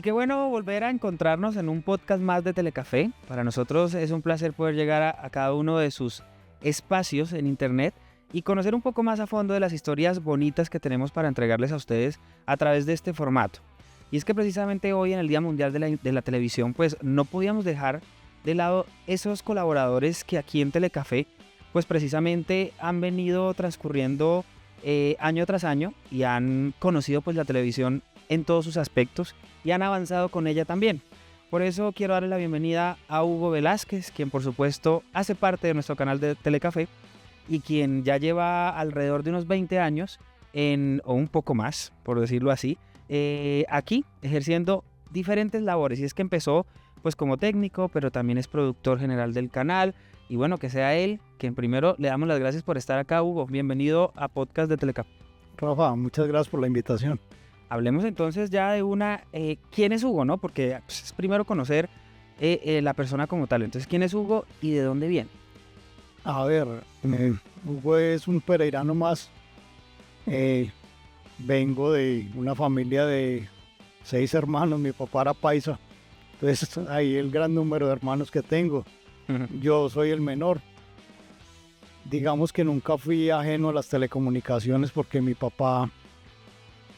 Y qué bueno volver a encontrarnos en un podcast más de Telecafé. Para nosotros es un placer poder llegar a cada uno de sus espacios en internet y conocer un poco más a fondo de las historias bonitas que tenemos para entregarles a ustedes a través de este formato. Y es que precisamente hoy en el Día Mundial de la Televisión, pues no podíamos dejar de lado esos colaboradores que aquí en Telecafé, pues precisamente han venido transcurriendo año tras año y han conocido pues la televisión en todos sus aspectos y han avanzado con ella también. Por eso quiero darle la bienvenida a Hugo Velázquez, quien por supuesto hace parte de nuestro canal de Telecafé y quien ya lleva alrededor de unos 20 años, o un poco más, por decirlo así, aquí ejerciendo diferentes labores. Y es que empezó pues como técnico, pero también es productor general del canal. Y bueno, que sea él, quien primero le damos las gracias por estar acá, Hugo. Bienvenido a Podcast de Telecafé. Rafa, muchas gracias por la invitación. Hablemos entonces ya de ¿quién es Hugo, no? Porque pues, es primero conocer la persona como tal. Entonces, ¿quién es Hugo y de dónde viene? A ver, Hugo es un pereirano más. Vengo de una familia de 6 hermanos, mi papá era paisa. Entonces, ahí el gran número de hermanos que tengo. Yo soy el menor. Digamos que nunca fui ajeno a las telecomunicaciones porque mi papá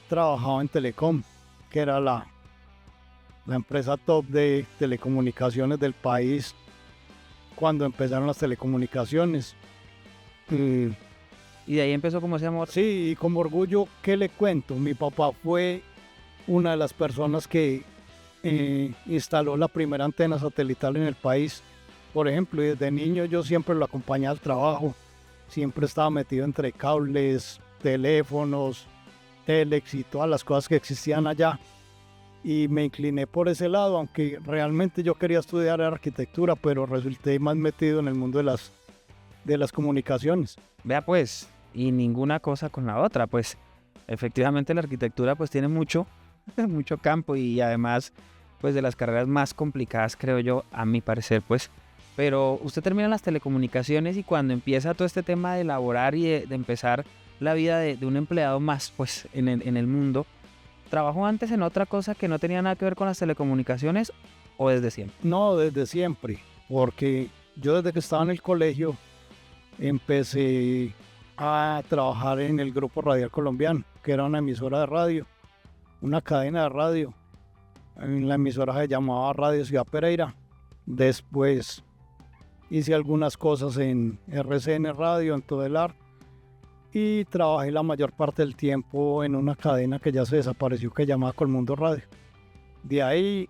trabajaba en Telecom, que era la empresa top de telecomunicaciones del país cuando empezaron las telecomunicaciones. Y de ahí empezó como ese amor. Sí, y como orgullo, ¿qué le cuento? Mi papá fue una de las personas que instaló la primera antena satelital en el país. Por ejemplo, y desde niño yo siempre lo acompañé al trabajo, siempre estaba metido entre cables, teléfonos, telex y todas las cosas que existían allá. Y me incliné por ese lado, aunque realmente yo quería estudiar arquitectura, pero resulté más metido en el mundo de las comunicaciones. Vea pues, y ninguna cosa con la otra, pues efectivamente la arquitectura pues tiene mucho campo y además pues de las carreras más complicadas, creo yo, a mi parecer, pues. Pero usted termina en las telecomunicaciones y cuando empieza todo este tema de laborar y de empezar la vida de un empleado más pues en el mundo, ¿trabajó antes en otra cosa que no tenía nada que ver con las telecomunicaciones o desde siempre? No, desde siempre, porque yo desde que estaba en el colegio empecé a trabajar en el Grupo Radial Colombiano, que era una emisora de radio, una cadena de radio. En la emisora se llamaba Radio Ciudad Pereira. Después hice algunas cosas en RCN Radio, en Todelar, y trabajé la mayor parte del tiempo en una cadena que ya se desapareció, que se llamaba Colmundo Radio. De ahí,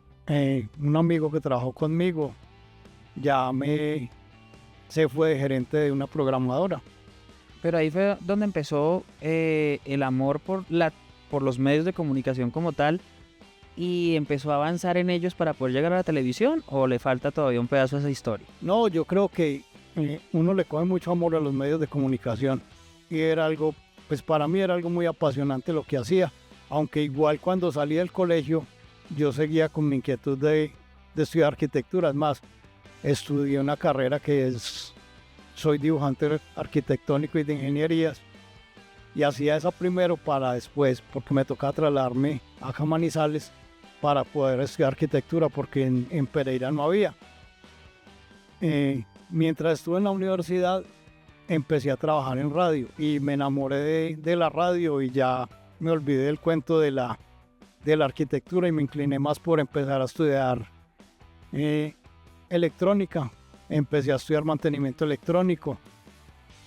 un amigo que trabajó conmigo se fue de gerente de una programadora. Pero ahí fue donde empezó el amor por los medios de comunicación como tal y empezó a avanzar en ellos para poder llegar a la televisión, ¿o le falta todavía un pedazo de esa historia? No, yo creo que uno le coge mucho amor a los medios de comunicación y era algo, pues para mí era algo muy apasionante lo que hacía, aunque igual cuando salí del colegio yo seguía con mi inquietud de estudiar arquitectura. Es más, estudié una carrera soy dibujante arquitectónico y de ingenierías, y hacía esa primero para después, porque me tocaba trasladarme a Manizales para poder estudiar arquitectura, porque en Pereira no había. Mientras estuve en la universidad, empecé a trabajar en radio y me enamoré de la radio y ya me olvidé del cuento de la arquitectura y me incliné más por empezar a estudiar electrónica. Empecé a estudiar mantenimiento electrónico.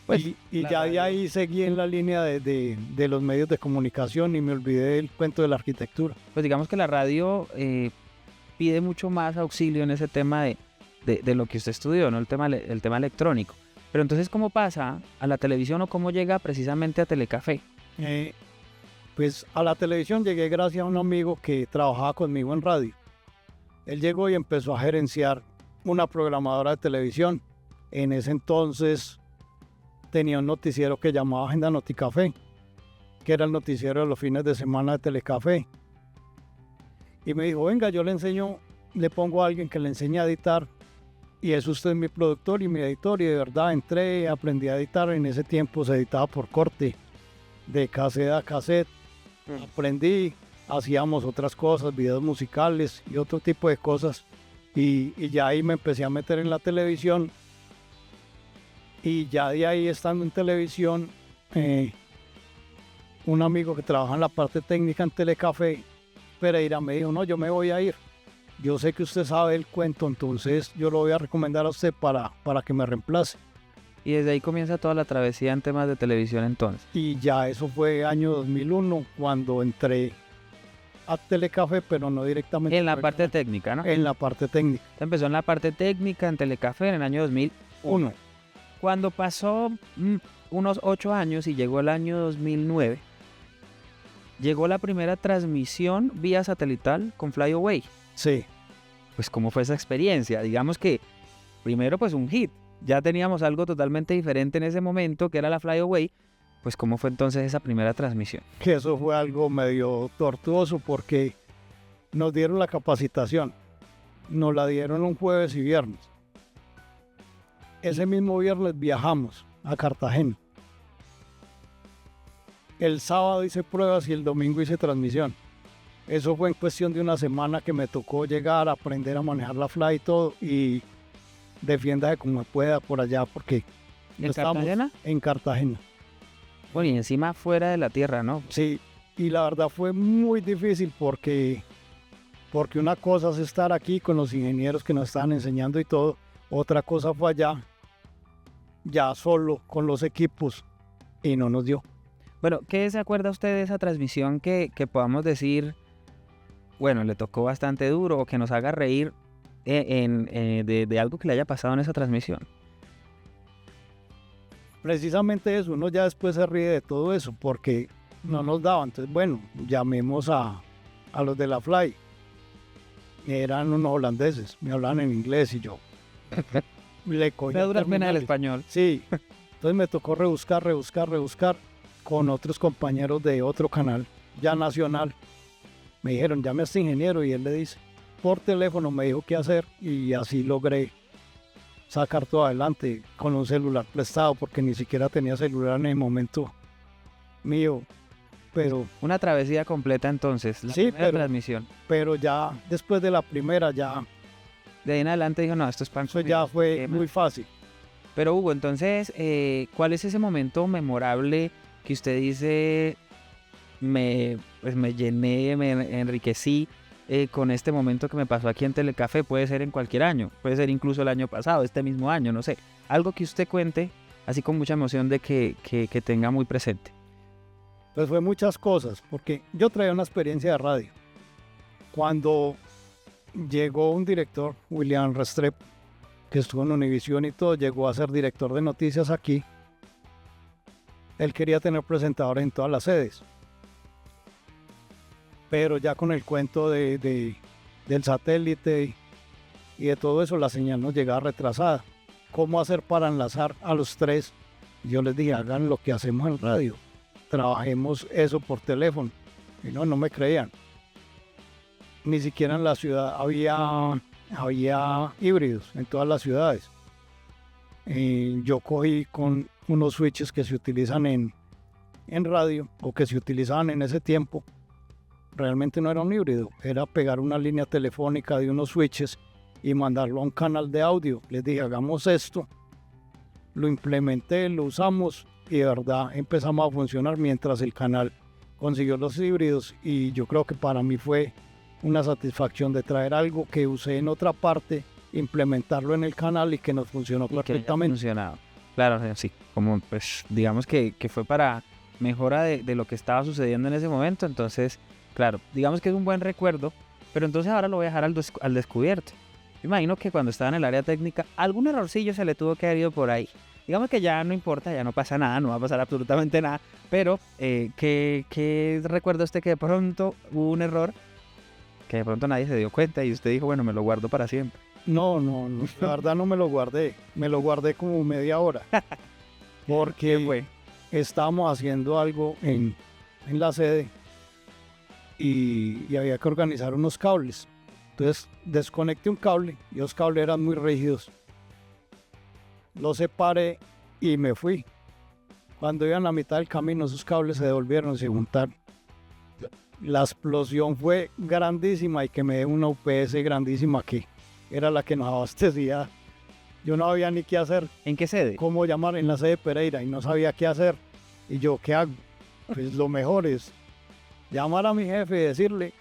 Pues, y ya de ahí seguí en la línea de los medios de comunicación y me olvidé del cuento de la arquitectura. Pues digamos que la radio pide mucho más auxilio en ese tema de lo que usted estudió, ¿no? El tema electrónico. Pero entonces, ¿cómo pasa a la televisión o cómo llega precisamente a Telecafé? Pues a la televisión llegué gracias a un amigo que trabajaba conmigo en radio. Él llegó y empezó a gerenciar una programadora de televisión. En ese entonces tenía un noticiero que llamaba Agenda Noticafé, que era el noticiero de los fines de semana de Telecafé. Y me dijo, venga, yo le pongo a alguien que le enseñe a editar, y es usted mi productor y mi editor. Y de verdad entré, aprendí a editar. En ese tiempo se editaba por corte, de cassette a cassette. Aprendí, hacíamos otras cosas, videos musicales y otro tipo de cosas. Y ya ahí me empecé a meter en la televisión. Y ya de ahí, estando en televisión, un amigo que trabaja en la parte técnica en Telecafé, Pereira, me dijo, no, yo me voy a ir. Yo sé que usted sabe el cuento, entonces yo lo voy a recomendar a usted para que me reemplace. Y desde ahí comienza toda la travesía en temas de televisión entonces. Y ya eso fue año 2001, cuando entré a Telecafé, pero no directamente. En la parte técnica, ¿no? En la parte técnica. Empezó en la parte técnica en Telecafé en el año 2001. Cuando pasó unos 8 años y llegó el año 2009, llegó la primera transmisión vía satelital con Flyaway. Sí. Pues ¿cómo fue esa experiencia? Digamos que primero pues un hit. Ya teníamos algo totalmente diferente en ese momento, que era la Flyaway. Pues ¿cómo fue entonces esa primera transmisión? Que eso fue algo medio tortuoso porque nos dieron la capacitación. Nos la dieron un jueves y viernes. Ese mismo viernes viajamos a Cartagena. El sábado hice pruebas y el domingo hice transmisión. Eso fue en cuestión de una semana que me tocó llegar a aprender a manejar la Fly y todo. Y defiéndase como pueda por allá porque ¿En Cartagena? En Cartagena. Bueno, y encima fuera de la tierra, ¿no? Sí, y la verdad fue muy difícil porque una cosa es estar aquí con los ingenieros que nos estaban enseñando y todo. Otra cosa fue allá, ya solo con los equipos, y no nos dio. Bueno, ¿qué se acuerda usted de esa transmisión que podamos decir, bueno, le tocó bastante duro o que nos haga reír de algo que le haya pasado en esa transmisión? Precisamente eso, uno ya después se ríe de todo eso porque no nos daba. Entonces, bueno, llamemos a los de la Fly. Eran unos holandeses, me hablaban en inglés y yo le cogí. Me dura pena el español. Sí, entonces me tocó rebuscar con otros compañeros de otro canal, ya nacional. Me dijeron, llame a este ingeniero, y él le dice, por teléfono me dijo qué hacer, y así logré sacar todo adelante con un celular prestado, porque ni siquiera tenía celular en el momento mío. Pero una travesía completa entonces, la primera transmisión. Pero ya después de la primera, ya de ahí en adelante dijo, no, esto es pan. Eso ya fue muy fácil. Pero Hugo, entonces, ¿cuál es ese momento memorable que usted dice, me llené, me enriquecí con este momento que me pasó aquí en Telecafé? Puede ser en cualquier año, puede ser incluso el año pasado, este mismo año, no sé. Algo que usted cuente, así con mucha emoción de que tenga muy presente. Pues fue muchas cosas, porque yo traía una experiencia de radio. Cuando llegó un director, William Restrepo, que estuvo en Univisión y todo, llegó a ser director de noticias aquí. Él quería tener presentadores en todas las sedes. Pero ya con el cuento del satélite y de todo eso, la señal nos llegaba retrasada. ¿Cómo hacer para enlazar a los tres? Yo les dije, hagan lo que hacemos en radio. Trabajemos eso por teléfono. Y no me creían. Ni siquiera en la ciudad había híbridos en todas las ciudades. Yo cogí con unos switches que se utilizan en radio, o que se utilizaban en ese tiempo. Realmente no era un híbrido, era pegar una línea telefónica de unos switches y mandarlo a un canal de audio. Les dije, hagamos esto. Lo implementé, lo usamos y de verdad empezamos a funcionar mientras el canal consiguió los híbridos. Y yo creo que para mí fue una satisfacción de traer algo que usé en otra parte, implementarlo en el canal y que nos funcionó perfectamente. Funcionado. Claro, sí, como pues digamos que fue para mejora de lo que estaba sucediendo en ese momento. Entonces, claro, digamos que es un buen recuerdo, pero entonces ahora lo voy a dejar al descubierto. Me imagino que cuando estaba en el área técnica, algún errorcillo se le tuvo que haber ido por ahí. Digamos que ya no importa, ya no pasa nada, no va a pasar absolutamente nada, pero ¿qué recuerda usted que de pronto hubo un error que de pronto nadie se dio cuenta y usted dijo, bueno, me lo guardo para siempre? No, la verdad no me lo guardé como media hora, porque estábamos haciendo algo en la sede y había que organizar unos cables. Entonces desconecté un cable y los cables eran muy rígidos. Los separé y me fui. Cuando iban a mitad del camino, esos cables se devolvieron y se juntaron. la explosión fue grandísima y que me dé una UPS grandísima que era la que nos abastecía. Yo no sabía ni qué hacer, ¿En qué sede? cómo llamar en la sede Pereira y no sabía qué hacer. Y yo, ¿qué hago? Pues lo mejor es llamar a mi jefe y decirle,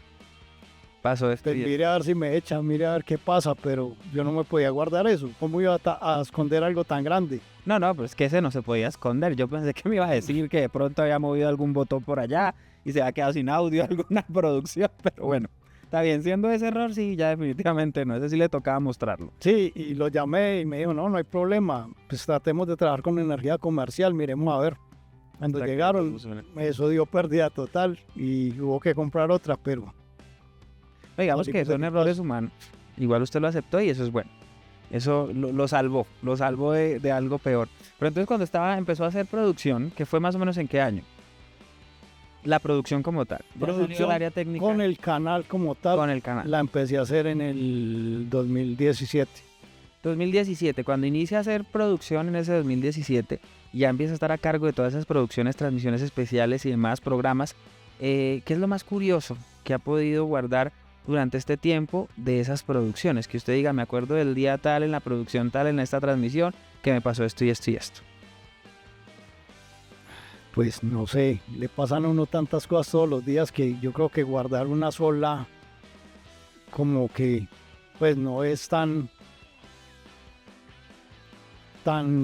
Pasó esto pues y esto. mire a ver si me echan, mire a ver qué pasa, pero yo no me podía guardar eso. ¿Cómo iba a esconder algo tan grande? No, pero es que ese no se podía esconder. Yo pensé que me iba a decir que de pronto había movido algún botón por allá y se había quedado sin audio alguna producción, pero bueno. Está bien, siendo ese error, sí, ya definitivamente no. Ese sí le tocaba mostrarlo. Sí, y lo llamé y me dijo, no hay problema, pues tratemos de trabajar con energía comercial, miremos a ver. Cuando Exacto, llegaron, funciona. eso dio pérdida total y hubo que comprar otra, pero Digamos Así que que son se- errores humanos. Igual usted lo aceptó y eso es bueno. Eso lo salvó de algo peor. Pero entonces cuando empezó a hacer producción, que fue más o menos en qué año, la producción como tal. Ya salió producción el área técnica con el canal como tal, con el canal. la empecé a hacer en el 2017. 2017, cuando inicia a hacer producción en ese 2017, ya empieza a estar a cargo de todas esas producciones, transmisiones especiales y demás programas. ¿Qué es lo más curioso que ha podido guardar durante este tiempo de esas producciones? Que usted diga, me acuerdo del día tal, en la producción tal, en esta transmisión, que me pasó esto y esto y esto. Pues no sé, le pasan a uno tantas cosas todos los días que yo creo que guardar una sola como que pues no es tan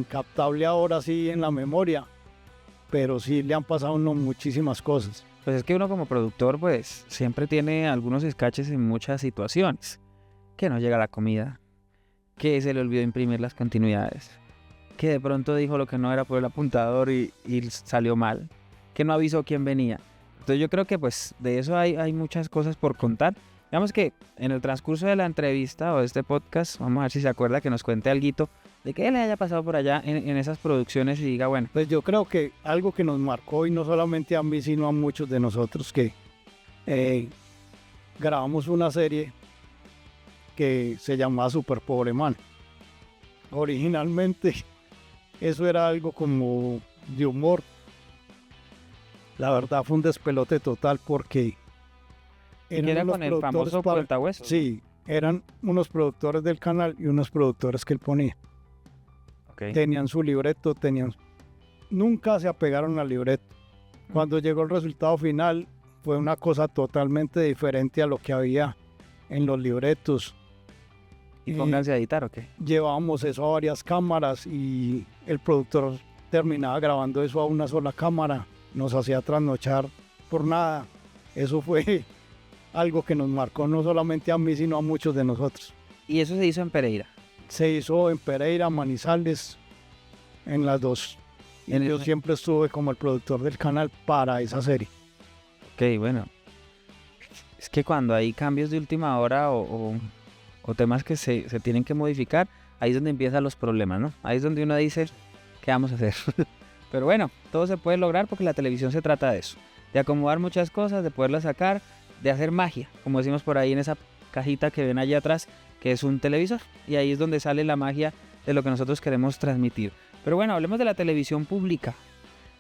captable ahora sí en la memoria, pero sí le han pasado a uno muchísimas cosas. Pues es que uno como productor, pues siempre tiene algunos escaches en muchas situaciones. Que no llega la comida, que se le olvidó imprimir las continuidades, que de pronto dijo lo que no era por el apuntador y salió mal, que no avisó quién venía. Entonces yo creo que pues de eso hay muchas cosas por contar. Digamos que en el transcurso de la entrevista o de este podcast, vamos a ver si se acuerda que nos cuente alguito de que le haya pasado por allá en esas producciones y diga, bueno, Pues yo creo que algo que nos marcó y no solamente a mí sino a muchos de nosotros que grabamos una serie que se llamaba Super Pobre Man. Originalmente eso era algo como de humor. La verdad fue un despelote total porque que era unos con el productores famoso cortahuesos. Sí, eran unos productores del canal y unos productores que él ponía. Ok. Tenían su libreto, nunca se apegaron al libreto. Cuando llegó el resultado final fue una cosa totalmente diferente a lo que había en los libretos. Y pónganse a editar, ¿ok? Llevábamos eso a varias cámaras y el productor terminaba grabando eso a una sola cámara, nos hacía trasnochar por nada. Eso fue algo que nos marcó no solamente a mí sino a muchos de nosotros. Y eso se hizo en Pereira. Se hizo en Pereira, Manizales, en las dos. Y En yo el- siempre estuve como el productor del canal para esa serie. Ok, bueno. Es que cuando hay cambios de última hora o temas que se tienen que modificar, ahí es donde empiezan los problemas, ¿no? Ahí es donde uno dice, ¿qué vamos a hacer? Pero bueno, todo se puede lograr porque la televisión se trata de eso. De acomodar muchas cosas, de poderlas sacar, de hacer magia, como decimos por ahí en esa cajita que ven allá atrás, que es un televisor. Y ahí es donde sale la magia de lo que nosotros queremos transmitir. Pero bueno, hablemos de la televisión pública.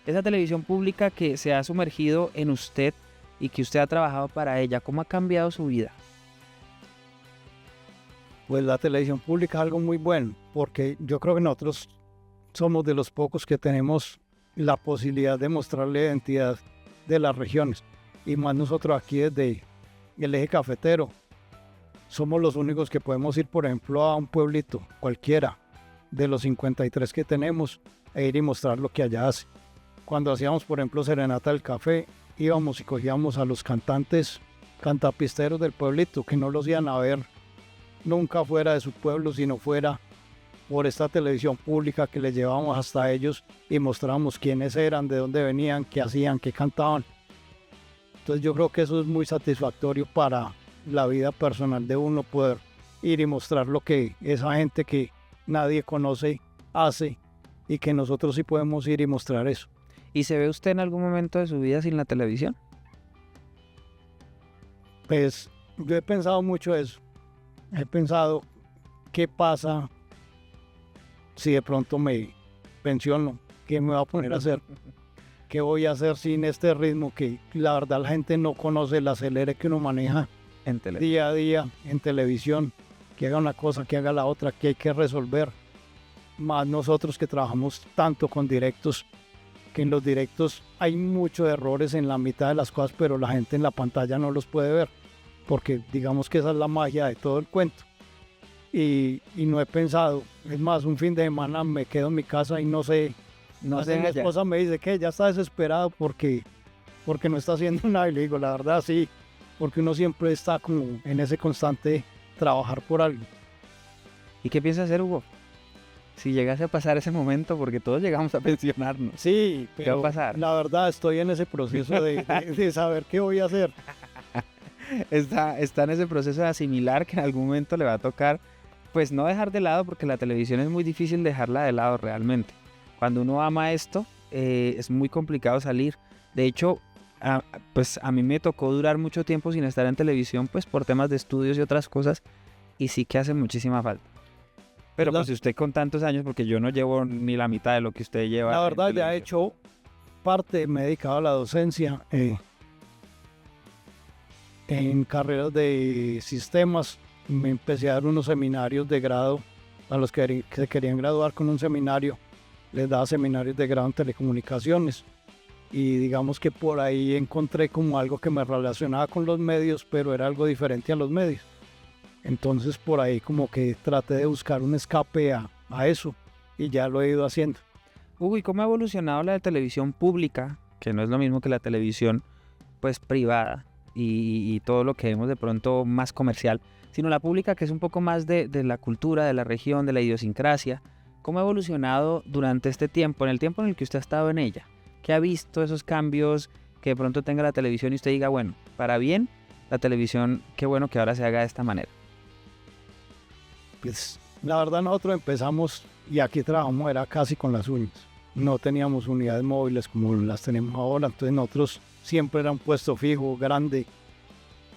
Esa televisión pública que se ha sumergido en usted y que usted ha trabajado para ella. ¿Cómo ha cambiado su vida? Pues la televisión pública es algo muy bueno, porque yo creo que nosotros somos de los pocos que tenemos la posibilidad de mostrar la identidad de las regiones. Y más nosotros aquí desde el eje cafetero. Somos los únicos que podemos ir, por ejemplo, a un pueblito cualquiera de los 53 que tenemos e ir y mostrar lo que allá hace. Cuando hacíamos, por ejemplo, Serenata del Café, íbamos y cogíamos a los cantantes, cantapisteros del pueblito, que no los iban a ver nunca fuera de su pueblo, sino fuera por esta televisión pública que les llevábamos hasta ellos y mostrábamos quiénes eran, de dónde venían, qué hacían, qué cantaban. Entonces yo creo que eso es muy satisfactorio para la vida personal de uno, poder ir y mostrar lo que esa gente que nadie conoce hace y que nosotros sí podemos ir y mostrar eso. ¿Y se ve usted en algún momento de su vida sin la televisión? Pues yo he pensado mucho eso. He pensado qué pasa si de pronto me pensiono, qué me va a poner a hacer. ¿qué voy a hacer sin este ritmo? Que la verdad la gente no conoce el acelere que uno maneja En televisión. día a día en televisión, que haga una cosa, que haga la otra, que hay que resolver. Más nosotros que trabajamos tanto con directos, que en los directos hay muchos errores en la mitad de las cosas, pero la gente en la pantalla no los puede ver, porque digamos que esa es la magia de todo el cuento. Y no he pensado, es más, un fin de semana me quedo en mi casa y no sé, No mi sé, esposa me dice que ya está desesperado porque no está haciendo nada, y le digo, la verdad sí, porque uno siempre está como en ese constante trabajar por algo. ¿Y qué piensas hacer, Hugo? Si llegase a pasar ese momento, porque todos llegamos a pensionarnos. Sí, ¿Qué va pero a pasar? la verdad estoy en ese proceso de saber qué voy a hacer. Está en ese proceso de asimilar que en algún momento le va a tocar, pues no dejar de lado, porque la televisión es muy difícil dejarla de lado realmente. Cuando uno ama esto, es muy complicado salir. De hecho, pues a mí me tocó durar mucho tiempo sin estar en televisión, pues por temas de estudios y otras cosas, y sí que hace muchísima falta. Pero pues usted con tantos años, porque yo no llevo ni la mitad de lo que usted lleva. La en verdad ya he televisión. hecho parte, me he dedicado a la docencia en carreras de sistemas. Me empecé a dar unos seminarios de grado a los que se querían graduar con un seminario. Les daba seminarios de grado en telecomunicaciones. Y digamos que por ahí encontré como algo que me relacionaba con los medios, pero era algo diferente a los medios. Entonces por ahí como que traté de buscar un escape a eso y ya lo he ido haciendo. Hugo, ¿y cómo ha evolucionado la televisión pública, que no es lo mismo que la televisión pues privada y todo lo que vemos de pronto más comercial, sino la pública que es un poco más de la cultura, de la región, de la idiosincrasia? ¿Cómo ha evolucionado durante este tiempo, en el tiempo en el que usted ha estado en ella? ¿Qué ha visto esos cambios que de pronto tenga la televisión y usted diga, bueno, para bien, la televisión, qué bueno que ahora se haga de esta manera? Pues la verdad nosotros empezamos y aquí trabajamos era casi con las uñas. No teníamos unidades móviles como las tenemos ahora, entonces nosotros siempre era un puesto fijo, grande.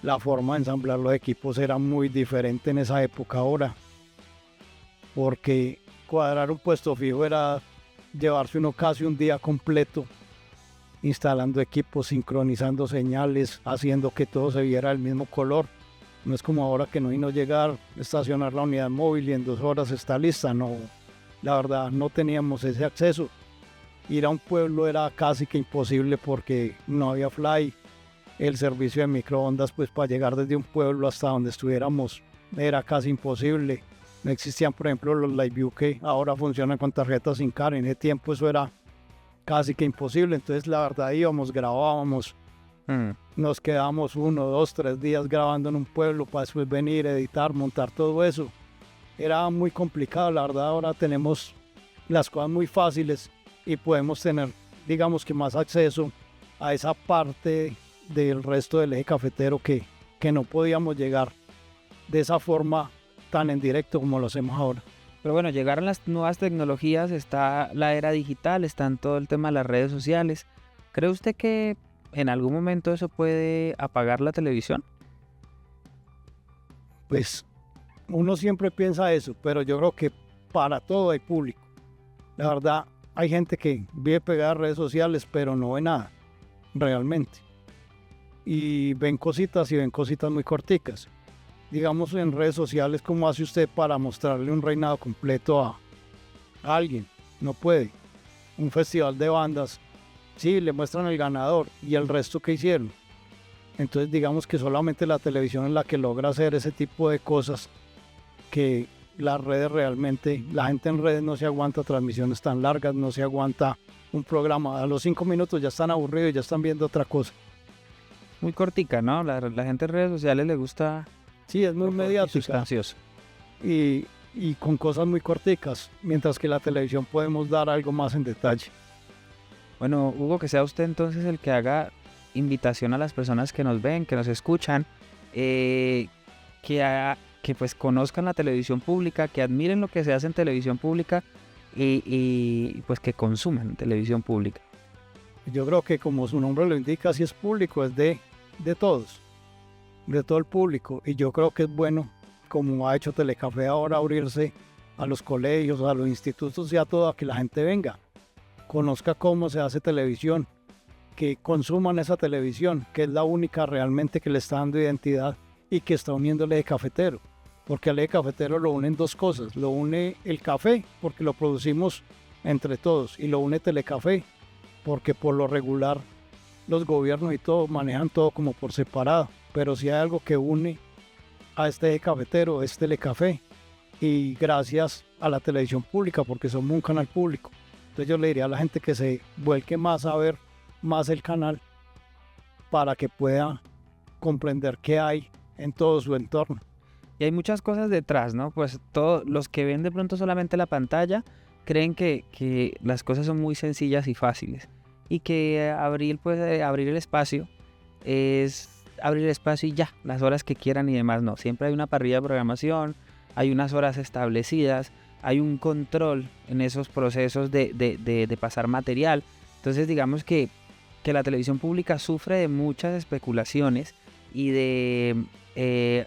La forma de ensamblar los equipos era muy diferente en esa época ahora, porque cuadrar un puesto fijo era llevarse uno casi un día completo instalando equipos, sincronizando señales, haciendo que todo se viera del mismo color. No es como ahora que no llegar, estacionar la unidad móvil y en 2 horas está lista. No, la verdad no teníamos ese acceso. Ir a un pueblo era casi que imposible porque no había fly. El servicio de microondas, pues para llegar desde un pueblo hasta donde estuviéramos era casi imposible. No existían, por ejemplo, los LiveView que ahora funcionan con tarjetas sin cara. En ese tiempo eso era casi que imposible. Entonces la verdad íbamos, grabábamos. Nos quedamos 1, 2, 3 días grabando en un pueblo para después venir, editar, montar todo eso. Era muy complicado, la verdad ahora tenemos las cosas muy fáciles y podemos tener, digamos que más acceso a esa parte del resto del eje cafetero que no podíamos llegar de esa forma tan en directo como lo hacemos ahora. Pero bueno, llegaron las nuevas tecnologías, está la era digital, están todo el tema de las redes sociales. ¿Cree usted que en algún momento eso puede apagar la televisión? Pues uno siempre piensa eso, pero yo creo que para todo hay público. La verdad, hay gente que vive pegada a redes sociales, pero no ve nada, realmente. Y ven cositas muy corticas. Digamos en redes sociales, ¿cómo hace usted para mostrarle un reinado completo a alguien? No puede. Un festival de bandas, sí, le muestran el ganador y el resto que hicieron. Entonces digamos que solamente la televisión es la que logra hacer ese tipo de cosas que las redes realmente, la gente en redes no se aguanta transmisiones tan largas, no se aguanta un programa. A los 5 minutos ya están aburridos y ya están viendo otra cosa. Muy cortica, ¿no? La gente en redes sociales le gusta. Sí, es muy mediática Sustancioso. y con cosas muy corticas, mientras que la televisión podemos dar algo más en detalle. Bueno, Hugo, que sea usted entonces el que haga invitación a las personas que nos ven, que nos escuchan, que pues conozcan la televisión pública, que admiren lo que se hace en televisión pública y pues que consuman televisión pública. Yo creo que como su nombre lo indica, si es público, es de todos, de todo el público. Y yo creo que es bueno, como ha hecho Telecafé ahora, abrirse a los colegios, a los institutos y a todo, a que la gente venga, conozca cómo se hace televisión, que consuman esa televisión, que es la única realmente que le está dando identidad y que está uniendo el eje cafetero. Porque al eje cafetero lo unen dos cosas, lo une el café, porque lo producimos entre todos, y lo une Telecafé, porque por lo regular los gobiernos y todo manejan todo como por separado, pero si hay algo que une a este eje cafetero es Telecafé, y gracias a la televisión pública, porque somos un canal público. Entonces yo le diría a la gente que se vuelque más a ver más el canal para que pueda comprender qué hay en todo su entorno. Y hay muchas cosas detrás, ¿no? Pues todos los que ven de pronto solamente la pantalla creen que las cosas son muy sencillas y fáciles. Y que abrir el espacio es abrir el espacio y ya, las horas que quieran y demás. No, siempre hay una parrilla de programación, hay unas horas establecidas, hay un control en esos procesos de pasar material. Entonces digamos que la televisión pública sufre de muchas especulaciones y de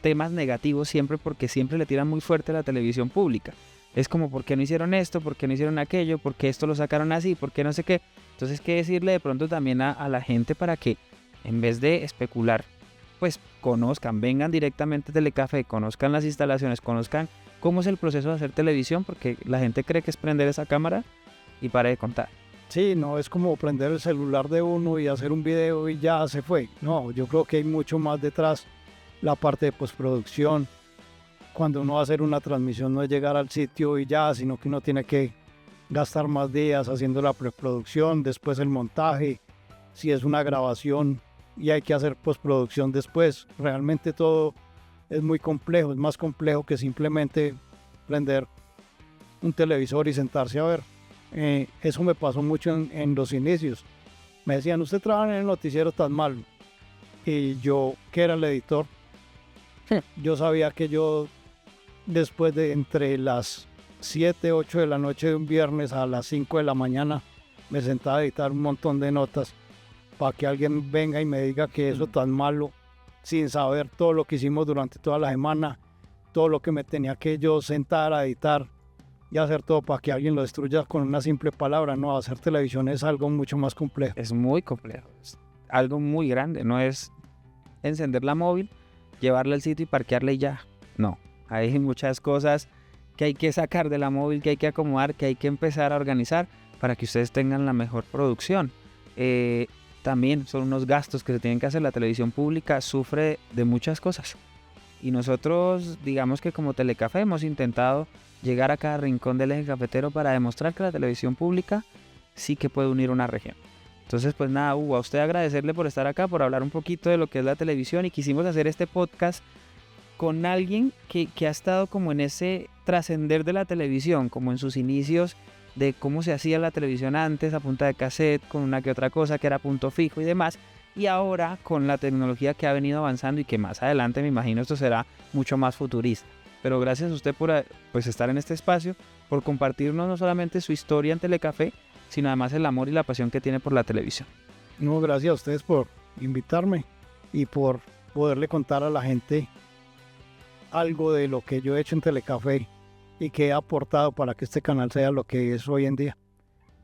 temas negativos siempre, porque siempre le tiran muy fuerte a la televisión pública. Es como, ¿por qué no hicieron esto? ¿Por qué no hicieron aquello? ¿Por qué esto lo sacaron así? ¿Por qué no sé qué? Entonces, ¿qué decirle de pronto también a la gente para que en vez de especular, pues conozcan, vengan directamente a Telecafé, conozcan las instalaciones, conozcan cómo es el proceso de hacer televisión? Porque la gente cree que es prender esa cámara y pare de contar. Sí, no es como prender el celular de uno y hacer un video y ya se fue. No, yo creo que hay mucho más detrás. La parte de postproducción, cuando uno va a hacer una transmisión no es llegar al sitio y ya, sino que uno tiene que gastar más días haciendo la preproducción, después el montaje, si es una grabación y hay que hacer postproducción después. Realmente todo es muy complejo, es más complejo que simplemente prender un televisor y sentarse a ver. Eso me pasó mucho en los inicios. Me decían, usted trabaja en el noticiero tan malo. Y yo, que era el editor, yo sabía que yo, después de entre las 7, 8 de la noche de un viernes a las 5 de la mañana, me sentaba a editar un montón de notas para que alguien venga y me diga que eso tan malo, sin saber todo lo que hicimos durante toda la semana, todo lo que me tenía que yo sentar a editar y hacer todo para que alguien lo destruya con una simple palabra. No, hacer televisión es algo mucho más complejo. Es muy complejo, es algo muy grande, no es encender la móvil, llevarla al sitio y parquearla y ya. No, hay muchas cosas que hay que sacar de la móvil, que hay que acomodar, que hay que empezar a organizar para que ustedes tengan la mejor producción. También son unos gastos que se tienen que hacer. La televisión pública sufre de muchas cosas. Y nosotros, digamos que como Telecafé, hemos intentado llegar a cada rincón del eje cafetero para demostrar que la televisión pública sí que puede unir una región. Entonces, pues nada, Hugo, a usted agradecerle por estar acá, por hablar un poquito de lo que es la televisión, y quisimos hacer este podcast con alguien que ha estado como en ese trascender de la televisión, como en sus inicios de cómo se hacía la televisión antes, a punta de cassette, con una que otra cosa que era punto fijo y demás, y ahora con la tecnología que ha venido avanzando y que más adelante me imagino esto será mucho más futurista. Pero gracias a usted por pues, estar en este espacio, por compartirnos no solamente su historia en Telecafé, sino además el amor y la pasión que tiene por la televisión. No, gracias a ustedes por invitarme y por poderle contar a la gente algo de lo que yo he hecho en Telecafé y que he aportado para que este canal sea lo que es hoy en día.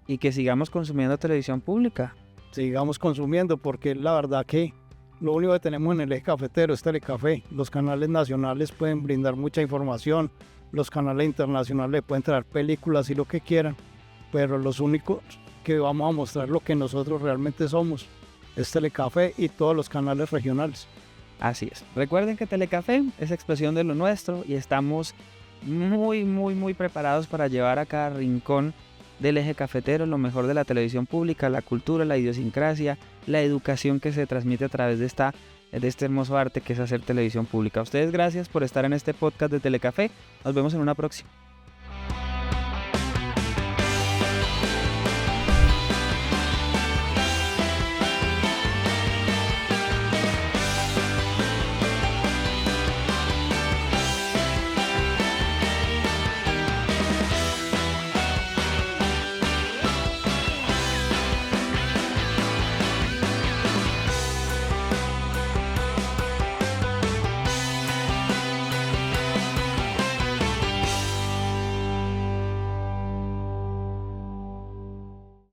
Y que sigamos consumiendo televisión pública. Sigamos consumiendo, porque la verdad que lo único que tenemos en el eje cafetero es Telecafé. Los canales nacionales pueden brindar mucha información, los canales internacionales le pueden traer películas y lo que quieran, pero los únicos que vamos a mostrar lo que nosotros realmente somos es Telecafé y todos los canales regionales. Así es. Recuerden que Telecafé es expresión de lo nuestro y estamos muy preparados para llevar a cada rincón del eje cafetero lo mejor de la televisión pública, la cultura, la idiosincrasia, la educación que se transmite a través de este hermoso arte que es hacer televisión pública. A ustedes gracias por estar en este podcast de Telecafé. Nos vemos en una próxima.